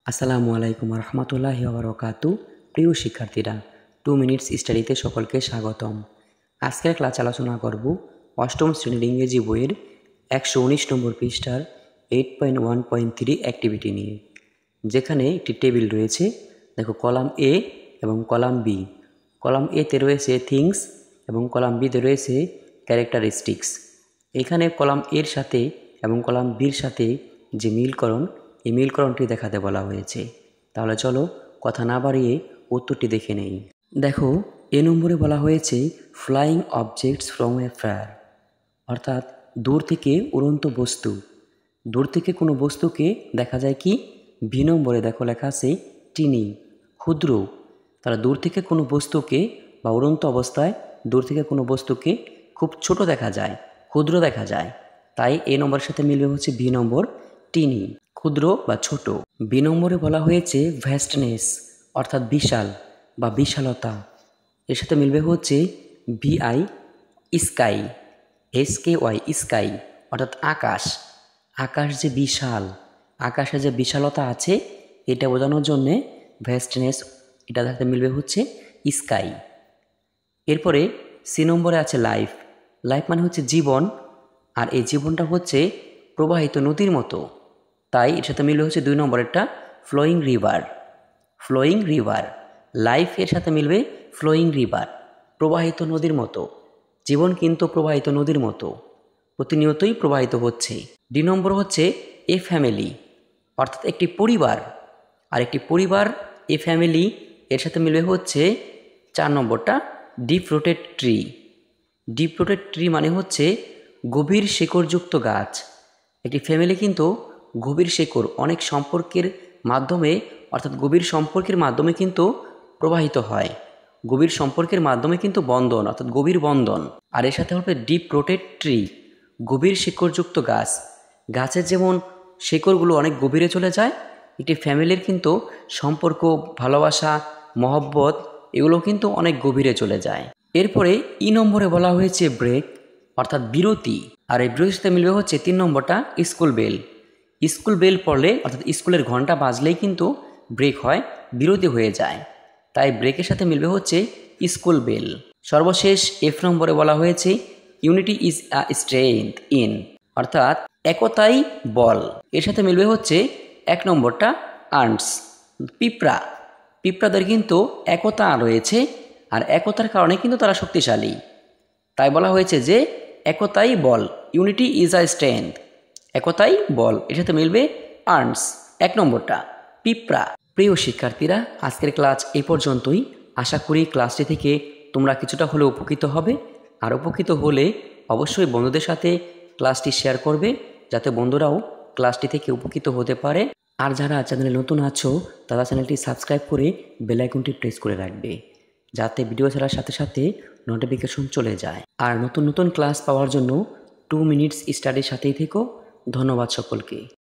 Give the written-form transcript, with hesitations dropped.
আসসালামু আলাইকুম রহমতুল্লাহি ওয়া বারাকাতু। প্রিয় শিক্ষার্থীরা, 2 মিনিটস স্টাডিতে সকলকে স্বাগতম। আজকের ক্লাস আলোচনা করব অষ্টম শ্রেণীর ইংরেজি বইয়ের 119 নম্বর পৃষ্ঠার 8.1.3 অ্যাক্টিভিটি নিয়ে, যেখানে একটি টেবিল রয়েছে। দেখো, কলাম এ এবং কলাম বি। কলাম এতে রয়েছে থিংস এবং কলাম বিতে রয়েছে ক্যারেক্টারিস্টিক্স। এখানে কলাম এর সাথে এবং কলাম বির সাথে যে মিলকরণ, এই মিলকরণটি দেখাতে বলা হয়েছে। তাহলে চলো কথা না বাড়িয়ে উত্তরটি দেখে নেই। দেখো, এ নম্বরে বলা হয়েছে flying objects from a fire, অর্থাৎ দূর থেকে উড়ন্ত বস্তু। দূর থেকে কোনো বস্তুকে দেখা যায় কি? বি নম্বরে দেখো লেখা আছে টিনি, ক্ষুদ্র। তারা দূর থেকে কোনো বস্তুকে বা উড়ন্ত অবস্থায় দূর থেকে কোনো বস্তুকে খুব ছোট দেখা যায়, ক্ষুদ্র দেখা যায়। তাই এ নম্বরের সাথে মিলবে হচ্ছে বি নম্বর, টিনি, ক্ষুদ্র বা ছোট। বি নম্বরে বলা হয়েছে ভ্যাস্টনেস, অর্থাৎ বিশাল বা বিশালতা। এর সাথে মিলবে হচ্ছে বিআই, স্কাই, SKY, স্কাই, অর্থাৎ আকাশ। আকাশ যে বিশাল, আকাশে যে বিশালতা আছে, এটা বোঝানোর জন্যে ভ্যাস্টনেস, এটার সাথে মিলবে হচ্ছে স্কাই। এরপরে সি নম্বরে আছে লাইফ। লাইফ মানে হচ্ছে জীবন, আর এই জীবনটা হচ্ছে প্রবাহিত নদীর মতো। তাই এর সাথে মিলবে হচ্ছে 2 নম্বরেরটা flowing river. Flowing river, life এর সাথে মিলবে ফ্লোয়িং রিভার, প্রবাহিত নদীর মতো। জীবন কিন্তু প্রবাহিত নদীর মতো, প্রতিনিয়তই প্রবাহিত হচ্ছে। ডি নম্বর হচ্ছে এ ফ্যামিলি, অর্থাৎ একটি পরিবার। আর একটি পরিবার, এ ফ্যামিলি, এর সাথে মিলবে হচ্ছে 4 নম্বরটা deep rooted tree. Deep rooted tree মানে হচ্ছে গভীর শিকড়যুক্ত গাছ। একটি ফ্যামিলি কিন্তু গভীর শিকড়, অনেক সম্পর্কের মাধ্যমে, অর্থাৎ গভীর সম্পর্কের মাধ্যমে কিন্তু প্রবাহিত হয়। গভীর সম্পর্কের মাধ্যমে কিন্তু বন্ধন, অর্থাৎ গভীর বন্ধন। আর এর সাথে হবে ডিপ রুটেড ট্রি, গভীর শিকড়যুক্ত গাছ। গাছের যেমন শিকড়গুলো অনেক গভীরে চলে যায়, একটি ফ্যামিলির কিন্তু সম্পর্ক, ভালোবাসা, মহব্বত, এগুলো কিন্তু অনেক গভীরে চলে যায়। এরপরে ই নম্বরে বলা হয়েছে ব্রেক, অর্থাৎ বিরতি। আর এই বিরতির সাথে মিলবে হচ্ছে 3 নম্বরটা স্কুল বেল। স্কুল বেল পড়লে, অর্থাৎ স্কুলের ঘন্টা বাজলেই কিন্তু ব্রেক হয়, বিরতি হয়ে যায়। তাই ব্রেকের সাথে মিলবে হচ্ছে স্কুল বেল। সর্বশেষ এফ নম্বরে বলা হয়েছে unity is a strength in, অর্থাৎ একতাই বল। এর সাথে মিলবে হচ্ছে 1 নম্বরটা আর্টস, পিঁপড়া। পিঁপড়াদের কিন্তু একতা রয়েছে, আর একতার কারণে কিন্তু তারা শক্তিশালী। তাই বলা হয়েছে যে একতাই বল, ইউনিটি ইজ আ স্ট্রেংথ, একতাই বল। এর সাথে মিলবে আর্টস, 1 নম্বরটা পিঁপড়া। প্রিয় শিক্ষার্থীরা, আজকের ক্লাস এই পর্যন্তই। আশা করি ক্লাসটি থেকে তোমরা কিছুটা হলেও উপকৃত হবে। আর উপকৃত হলে অবশ্যই বন্ধুদের সাথে ক্লাসটি শেয়ার করবে, যাতে বন্ধুরাও ক্লাসটি থেকে উপকৃত হতে পারে। আর যারা চ্যানেলে নতুন আছো, তারা চ্যানেলটি সাবস্ক্রাইব করে বেল আইকনটি প্রেস করে রাখবে, যাতে ভিডিও ছাড়ার সাথে সাথে নোটিফিকেশন চলে যায়। আর নতুন নতুন ক্লাস পাওয়ার জন্য 2 মিনিটস স্টাডির সাথেই থেকো। ধন্যবাদ সকলকে।